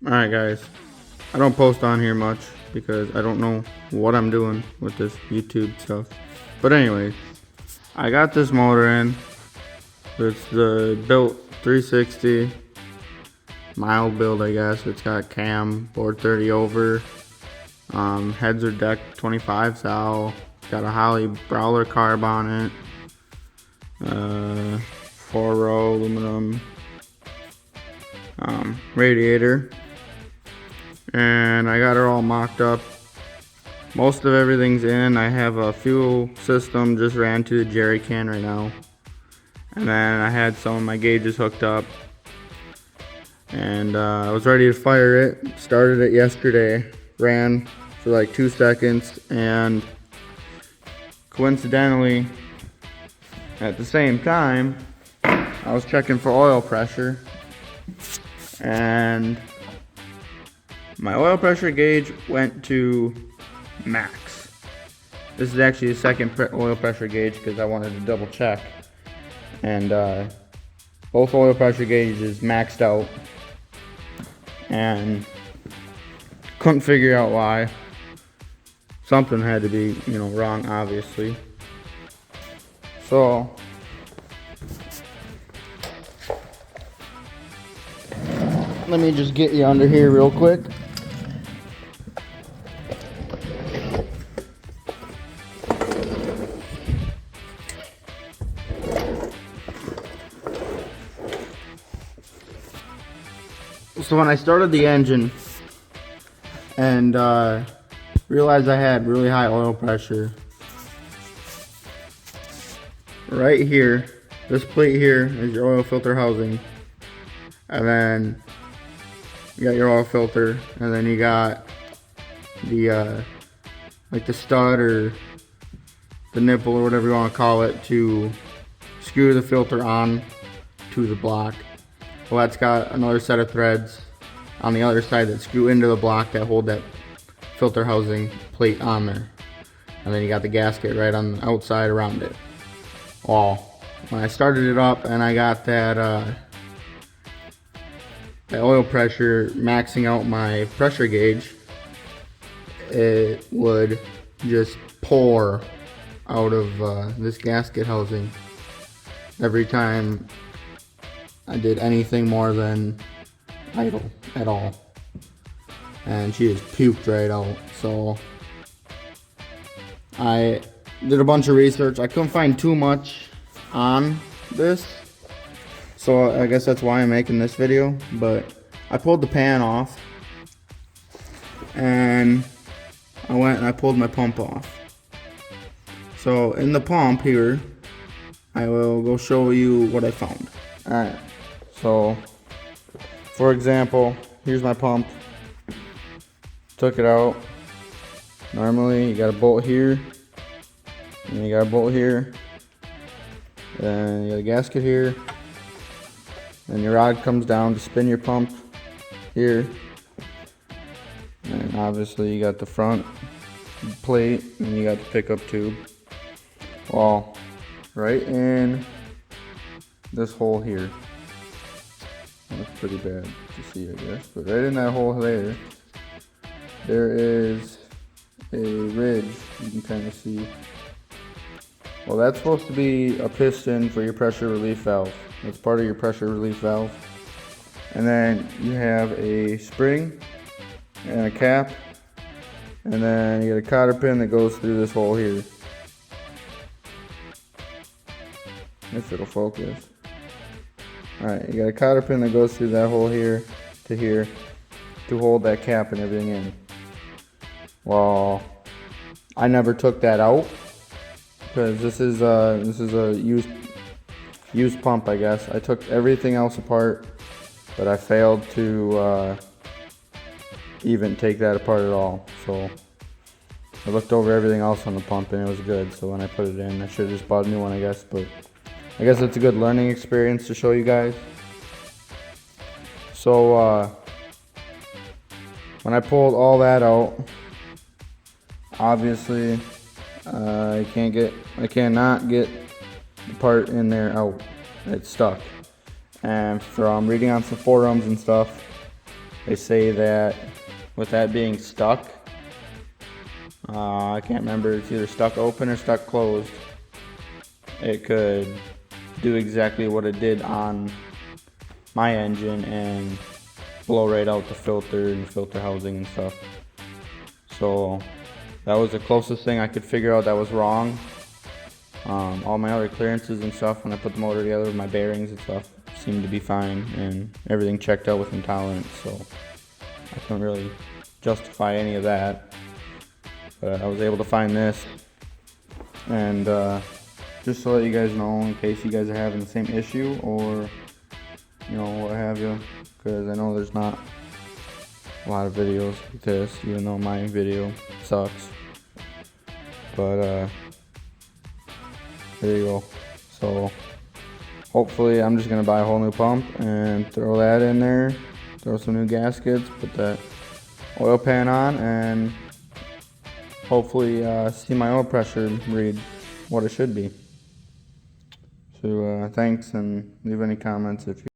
Alright guys, I don't post on here much because I don't know what I'm doing with this YouTube stuff. But anyway, I got this motor in. It's the built 360, mild build I guess. It's got cam, board 30 over, heads are deck 25 thou. It's got a Holley Brawler carb on it, 4-row aluminum radiator. And I got her all mocked up. Most of everything's in. I have a fuel system just ran to the jerry can right now, and then I had some of my gauges hooked up, and I was ready to fire it. Started it yesterday, ran for like 2 seconds, and coincidentally at the same time I was checking for oil pressure, and my oil pressure gauge went to max. This is actually the second oil pressure gauge because I wanted to double check. And both oil pressure gauges maxed out. And couldn't figure out why. Something had to be, wrong, obviously. So let me just get you under here real quick. So when I started the engine and realized I had really high oil pressure, right here, this plate here is your oil filter housing, and then you got your oil filter, and then you got the like the stud or the nipple or whatever you want to call it to screw the filter on to the block. Well, that's got another set of threads on the other side that screw into the block that hold that filter housing plate on there. And then you got the gasket right on the outside around it. Well, when I started it up and I got that oil pressure maxing out my pressure gauge, it would just pour out of this gasket housing every time I did anything more than idle at all, and she just puked right out. So I did a bunch of research. I couldn't find too much on this, so I guess that's why I'm making this video. But I pulled the pan off, and I went and I pulled my pump off. So in the pump here, I will go show you what I found. Alright, so for example, here's my pump. Took it out. Normally you got a bolt here, and you got a bolt here, and you got a gasket here, and your rod comes down to spin your pump here, and obviously you got the front plate and you got the pickup tube. Well, right in this hole here, that's pretty bad to see I guess, but right in that hole there is a ridge you can kind of see. Well, that's supposed to be a piston for your pressure relief valve. That's part of your pressure relief valve. And then you have a spring and a cap, and then you got a cotter pin that goes through this hole here. If it'll focus. Alright, you got a cotter pin that goes through that hole here to hold that cap and everything in. Well, I never took that out because this is a used pump, I guess. I took everything else apart, but I failed to even take that apart at all. So I looked over everything else on the pump and it was good. So when I put it in, I should have just bought a new one, I guess. But I guess it's a good learning experience to show you guys. So when I pulled all that out, obviously I cannot get the part in there out. It's stuck. And from reading on some forums and stuff, They say that with that being stuck, I can't remember, it's either stuck open or stuck closed, it could do exactly what it did on my engine and blow right out the filter and filter housing and stuff. So that was the closest thing I could figure out that was wrong. All my other clearances and stuff, when I put the motor together with my bearings and stuff, seemed to be fine, and everything checked out with intolerance, so I couldn't really justify any of that. But I was able to find this, and just to let you guys know, in case you guys are having the same issue or what have you, because I know there's not a lot of videos like this, even though my video sucks. But there you go. So hopefully I'm just gonna buy a whole new pump and throw that in there, throw some new gaskets, put that oil pan on, and hopefully see my oil pressure read what it should be. So thanks, and leave any comments if you